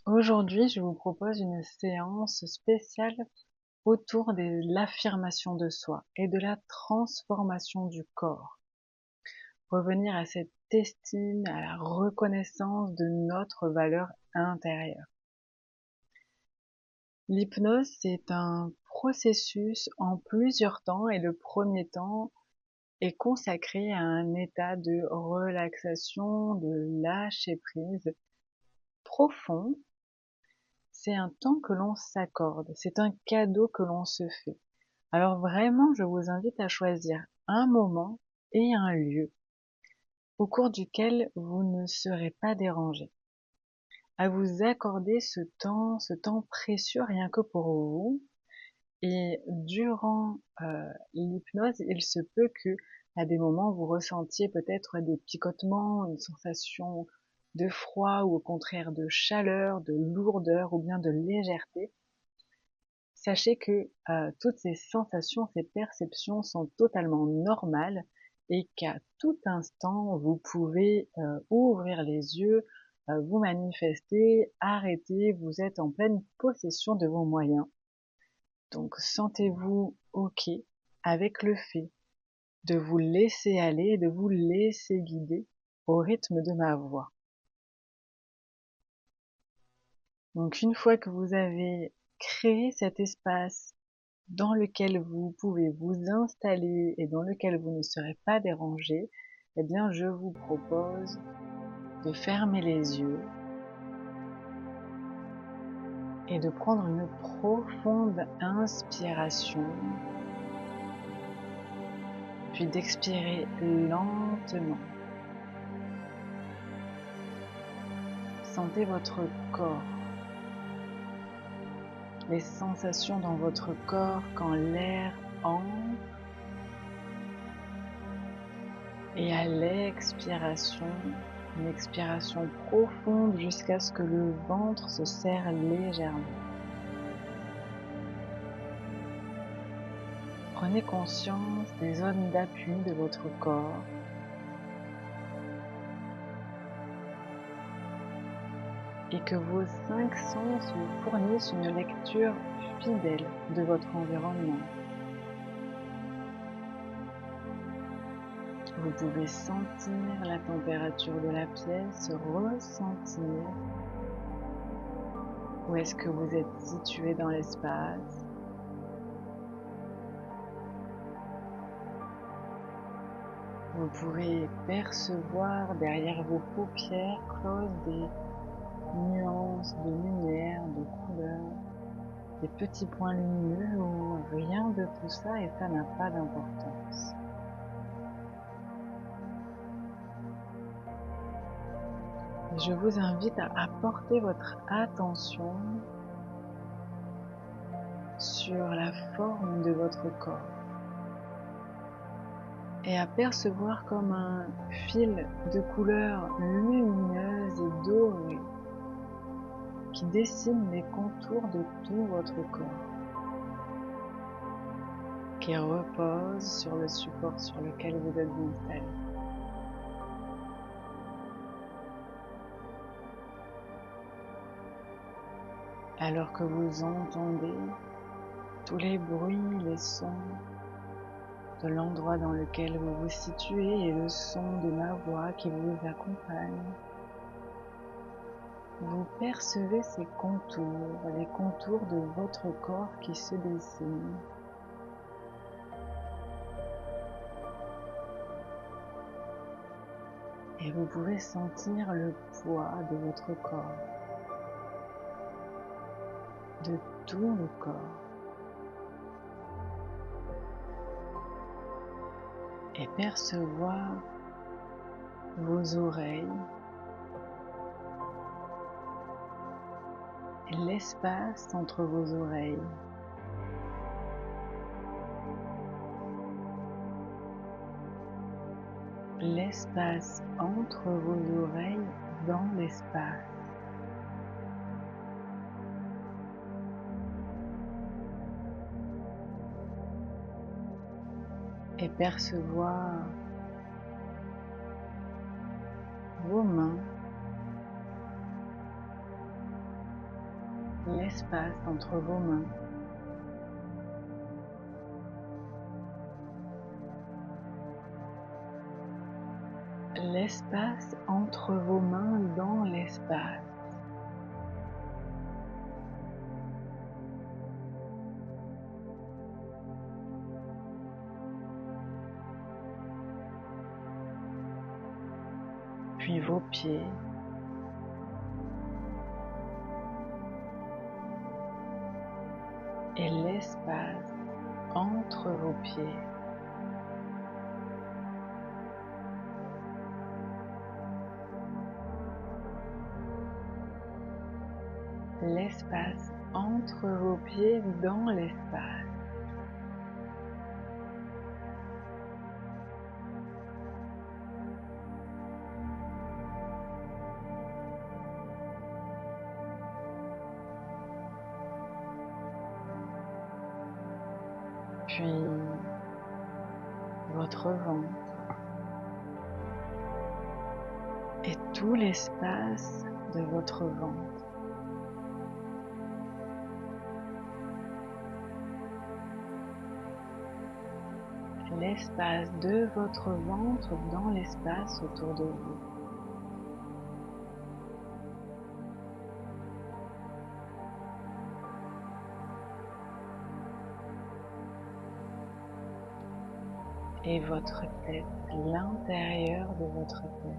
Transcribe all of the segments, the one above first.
Aujourd'hui, je vous propose une séance spéciale autour de l'affirmation de soi et de la transformation du corps. Revenir à cette estime, à la reconnaissance de notre valeur intérieure. L'hypnose, c'est un processus en plusieurs temps et le premier temps est consacré à un état de relaxation, de lâcher prise profond. C'est un temps que l'on s'accorde, c'est un cadeau que l'on se fait. Alors vraiment, je vous invite à choisir un moment et un lieu au cours duquel vous ne serez pas dérangé, à vous accorder ce temps précieux rien que pour vous. Et durant l'hypnose, il se peut que à des moments vous ressentiez peut-être des picotements, une sensation de froid ou au contraire de chaleur, de lourdeur ou bien de légèreté. Sachez que toutes ces sensations, ces perceptions sont totalement normales et qu'à tout instant, vous pouvez ouvrir les yeux, vous manifester, arrêter, vous êtes en pleine possession de vos moyens. Donc sentez-vous OK avec le fait de vous laisser aller, de vous laisser guider au rythme de ma voix. Donc une fois que vous avez créé cet espace dans lequel vous pouvez vous installer et dans lequel vous ne serez pas dérangé, eh bien je vous propose de fermer les yeux et de prendre une profonde inspiration, puis d'expirer lentement. Sentez votre corps, les sensations dans votre corps quand l'air entre et à l'expiration, une expiration profonde jusqu'à ce que le ventre se serre légèrement. Prenez conscience des zones d'appui de votre corps. Et que vos 5 sens vous fournissent une lecture fidèle de votre environnement. Vous pouvez sentir la température de la pièce, ressentir où est-ce que vous êtes situé dans l'espace. Vous pourrez percevoir derrière vos paupières closes des nuances de lumière, de couleurs, des petits points lumineux ou rien de tout ça et ça n'a pas d'importance. Je vous invite à porter votre attention sur la forme de votre corps et à percevoir comme un fil de couleur lumineuse et dorée qui dessine les contours de tout votre corps, qui repose sur le support sur lequel vous êtes installé. Alors que vous entendez tous les bruits, les sons de l'endroit dans lequel vous vous situez et le son de ma voix qui vous accompagne, vous percevez ces contours, les contours de votre corps qui se dessinent. Et vous pouvez sentir le poids de votre corps, de tout le corps. Et percevoir vos oreilles, l'espace entre vos oreilles. L'espace entre vos oreilles dans l'espace. Et percevoir vos mains l'espace entre vos mains. L'espace entre vos mains dans l'espace. Puis vos pieds. Et l'espace entre vos pieds. L'espace entre vos pieds dans l'espace. Puis votre ventre et tout l'espace de votre ventre. L'espace de votre ventre dans l'espace autour de vous. Et votre tête, l'intérieur de votre tête.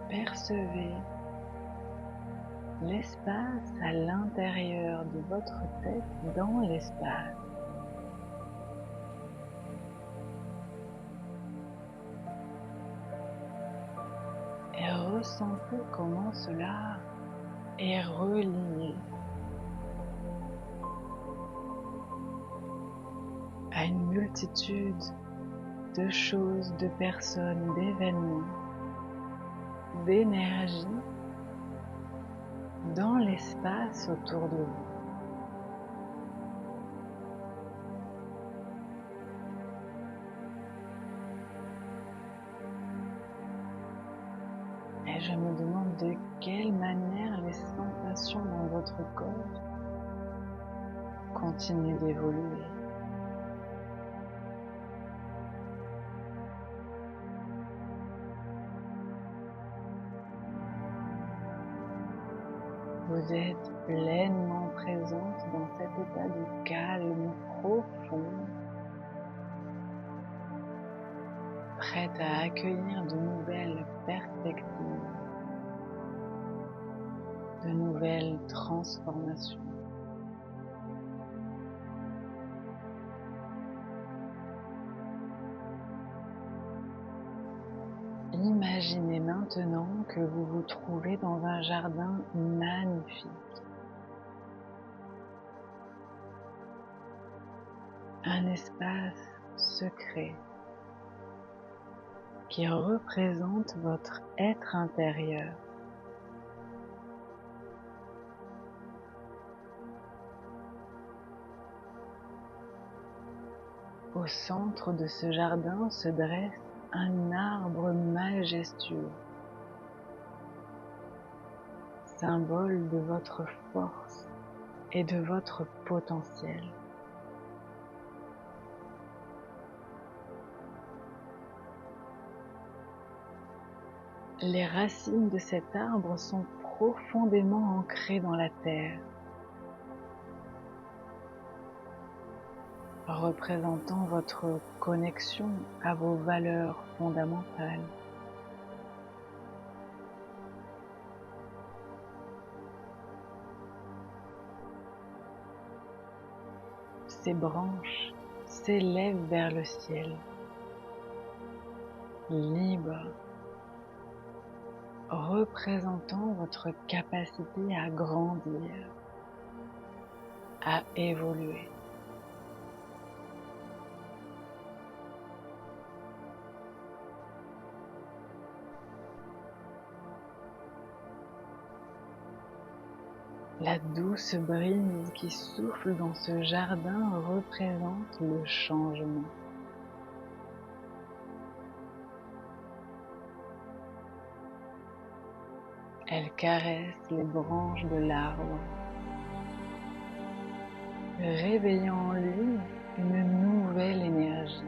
Percevez l'espace à l'intérieur de votre tête dans l'espace. Et ressentez comment cela est relié à une multitude de choses, de personnes, d'événements, d'énergie dans l'espace autour de vous. Et je me demande de quelle manière les sensations dans votre corps continuent d'évoluer. Vous êtes pleinement présente dans cet état de calme profond, prête à accueillir de nouvelles perspectives, de nouvelles transformations. Imaginez maintenant que vous vous trouvez dans un jardin magnifique. Un espace secret qui représente votre être intérieur. Au centre de ce jardin se dresse un arbre majestueux, symbole de votre force et de votre potentiel. Les racines de cet arbre sont profondément ancrées dans la terre, représentant votre connexion à vos valeurs fondamentales. Ces branches s'élèvent vers le ciel, libres, représentant votre capacité à grandir, à évoluer. La douce brise qui souffle dans ce jardin représente le changement. Elle caresse les branches de l'arbre, réveillant en lui une nouvelle énergie,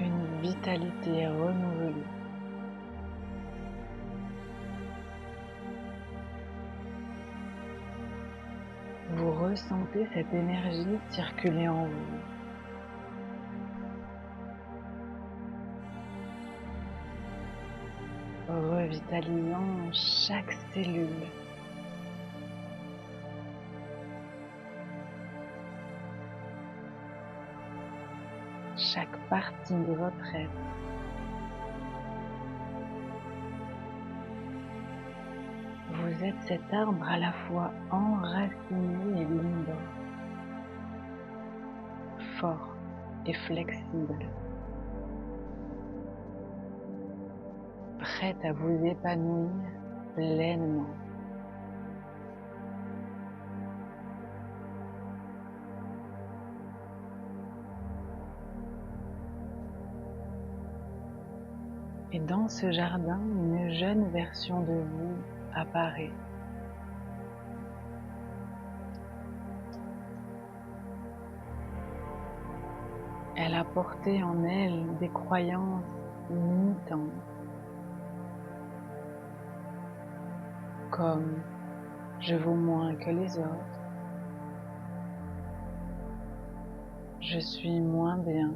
une vitalité renouvelée. Vous ressentez cette énergie circuler en vous. Revitalisant chaque cellule. Chaque partie de votre être. Vous êtes cet arbre à la fois enraciné et libre, fort et flexible, prête à vous épanouir pleinement. Et dans ce jardin, une jeune version de vous apparaît. Elle a porté en elle des croyances limitantes, comme « je vaux moins que les autres »,« je suis moins bien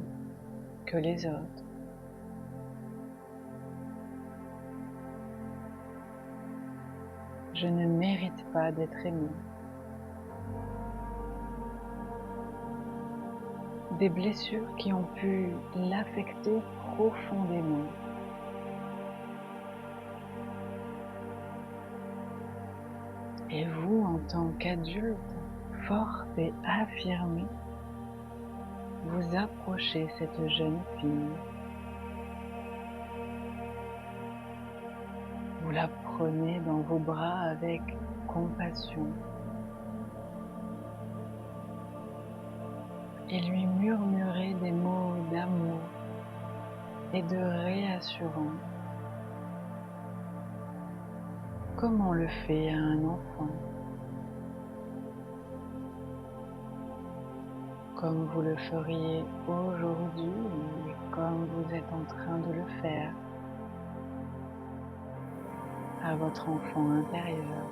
que les autres ». Je ne mérite pas d'être aimé. Des blessures qui ont pu l'affecter profondément. Et vous, en tant qu'adulte, forte et affirmée, vous approchez cette jeune fille. Vous la prenez dans vos bras avec compassion et lui murmurez des mots d'amour et de réassurance, comme on le fait à un enfant, comme vous le feriez aujourd'hui et comme vous êtes en train de le faire à votre enfant intérieur.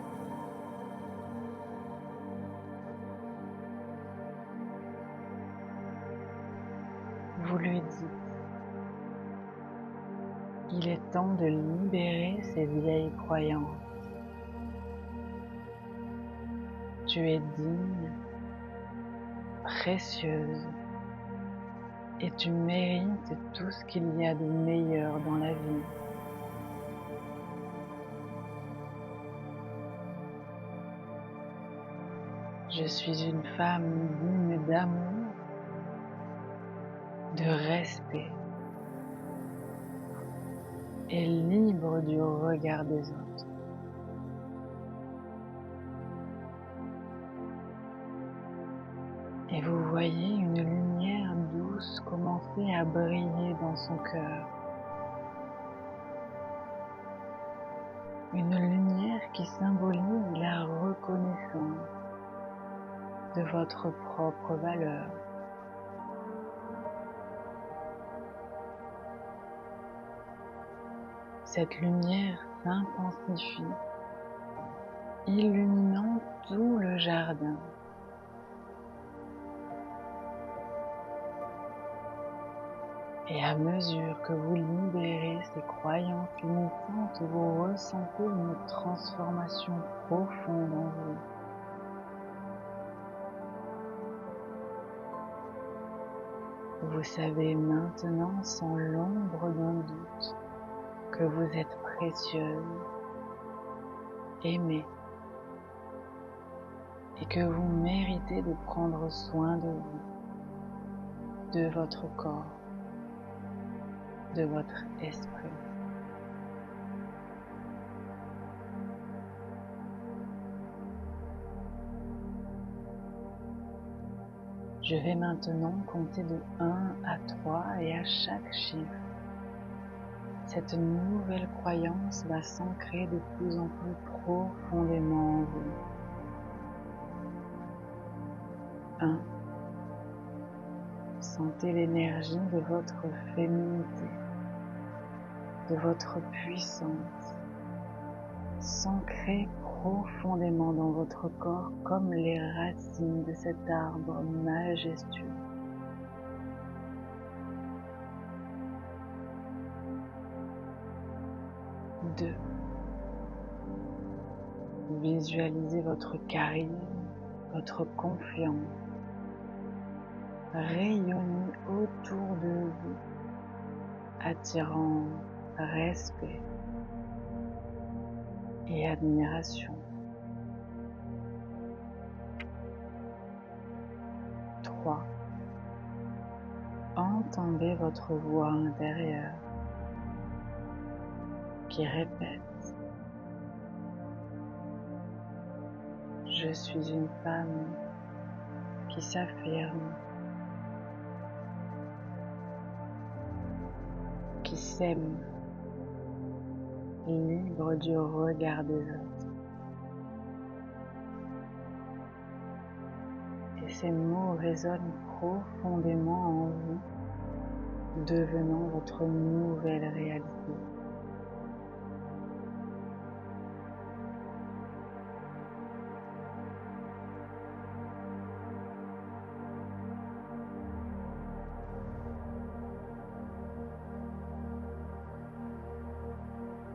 Vous lui dites, il est temps de libérer ces vieilles croyances. Tu es digne, précieuse, et tu mérites tout ce qu'il y a de meilleur dans la vie. Je suis une femme digne d'amour, de respect et libre du regard des autres. Et vous voyez une lumière douce commencer à briller dans son cœur. Une lumière qui symbolise la reconnaissance de votre propre valeur. Cette lumière s'intensifie, illuminant tout le jardin. Et à mesure que vous libérez ces croyances limitantes, vous ressentez une transformation profonde en vous. Vous savez maintenant sans l'ombre d'un doute que vous êtes précieuse, aimée, et que vous méritez de prendre soin de vous, de votre corps, de votre esprit. Je vais maintenant compter de 1 à 3 et à chaque chiffre, Cette nouvelle croyance va s'ancrer de plus en plus profondément en vous. 1. Sentez l'énergie de votre féminité, de votre puissance, s'ancrer profondément dans votre corps comme les racines de cet arbre majestueux. 2. Visualisez votre charisme, votre confiance rayonner autour de vous, attirant respect et admiration. 3. Entendez votre voix intérieure qui répète: je suis une femme qui s'affirme, qui s'aime, libre du regard des autres. Et ces mots résonnent profondément en vous, devenant votre nouvelle réalité.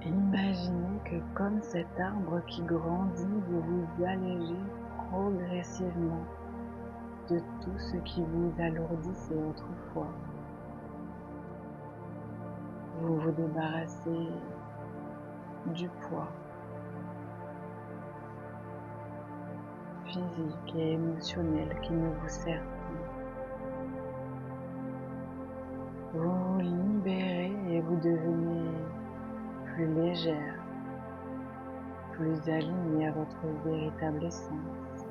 Imaginez que comme cet arbre qui grandit, vous vous allégez progressivement de tout ce qui vous alourdissait autrefois. Vous vous débarrassez du poids physique et émotionnel qui ne vous sert plus. Vous vous libérez et vous devenez plus légère, plus alignée à votre véritable essence.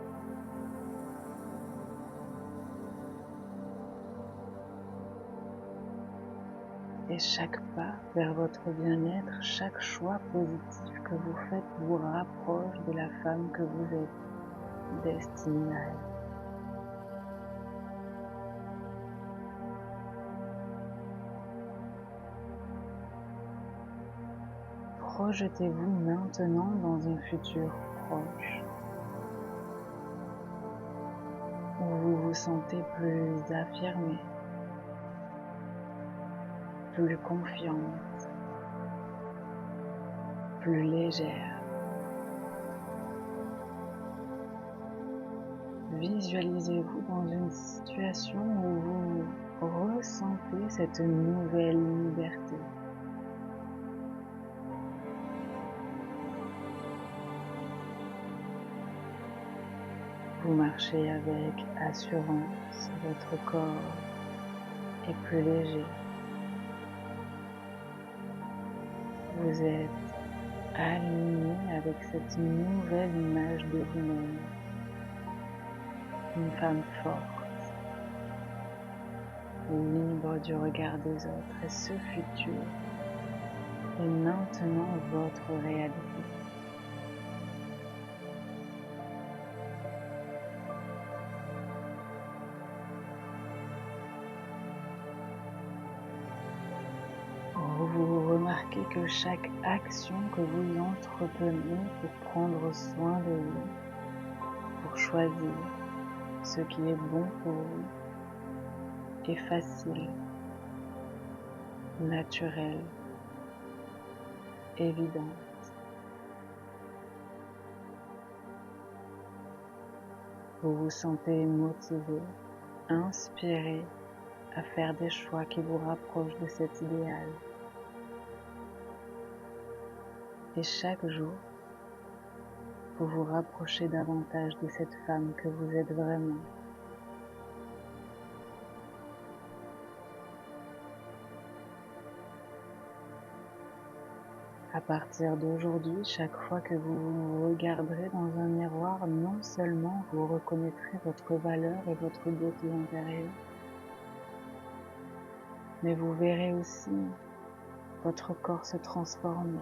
Et chaque pas vers votre bien-être, chaque choix positif que vous faites vous rapproche de la femme que vous êtes destinée à être. Projetez-vous maintenant dans un futur proche où vous vous sentez plus affirmé, plus confiante, plus légère. Visualisez-vous dans une situation où vous ressentez cette nouvelle liberté. Vous marchez avec assurance, votre corps est plus léger. Vous êtes aligné avec cette nouvelle image de vous-même. Une femme forte, libre du regard des autres, et ce futur est maintenant votre réalité. Vous remarquez que chaque action que vous entreprenez pour prendre soin de vous, pour choisir ce qui est bon pour vous, est facile, naturelle, évidente. Vous vous sentez motivé, inspiré à faire des choix qui vous rapprochent de cet idéal. Et chaque jour, vous vous rapprochez davantage de cette femme que vous êtes vraiment. À partir d'aujourd'hui, chaque fois que vous vous regarderez dans un miroir, non seulement vous reconnaîtrez votre valeur et votre beauté intérieure, mais vous verrez aussi votre corps se transformer,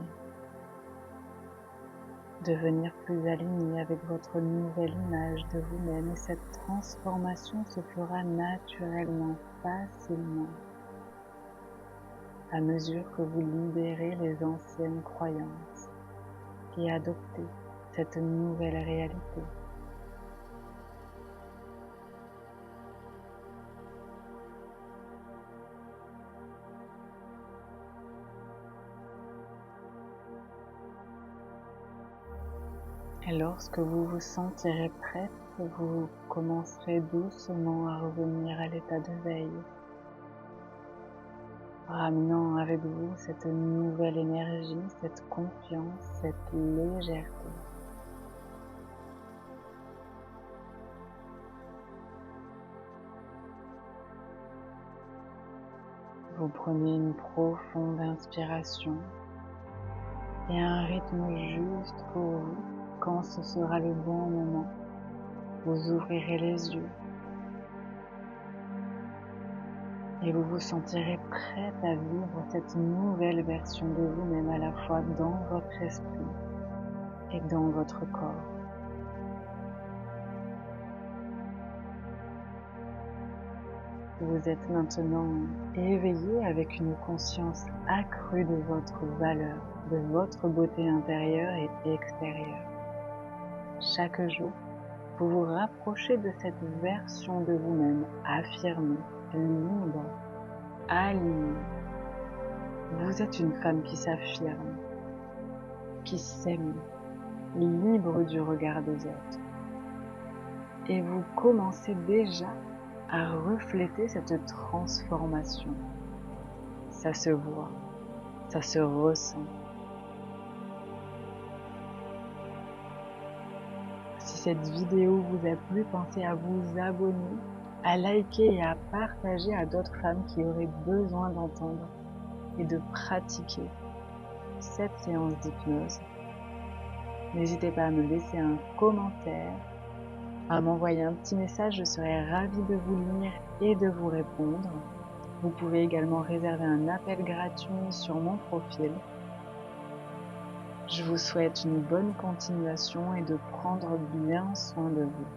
devenir plus aligné avec votre nouvelle image de vous-même, et cette transformation se fera naturellement, facilement, à mesure que vous libérez les anciennes croyances et adoptez cette nouvelle réalité. Et lorsque vous vous sentirez prête, vous commencerez doucement à revenir à l'état de veille, ramenant avec vous cette nouvelle énergie, cette confiance, cette légèreté. Vous prenez une profonde inspiration et un rythme juste pour vous. Quand ce sera le bon moment, vous ouvrirez les yeux et vous vous sentirez prête à vivre cette nouvelle version de vous-même, à la fois dans votre esprit et dans votre corps. Vous êtes maintenant éveillé avec une conscience accrue de votre valeur, de votre beauté intérieure et extérieure. Chaque jour, vous vous rapprochez de cette version de vous-même affirmée, libre, alignée. Vous êtes une femme qui s'affirme, qui s'aime, libre du regard des autres. Et vous commencez déjà à refléter cette transformation. Ça se voit, ça se ressent. Si cette vidéo vous a plu, pensez à vous abonner, à liker et à partager à d'autres femmes qui auraient besoin d'entendre et de pratiquer cette séance d'hypnose. N'hésitez pas à me laisser un commentaire, à m'envoyer un petit message, je serai ravie de vous lire et de vous répondre. Vous pouvez également réserver un appel gratuit sur mon profil. Je vous souhaite une bonne continuation et de prendre bien soin de vous.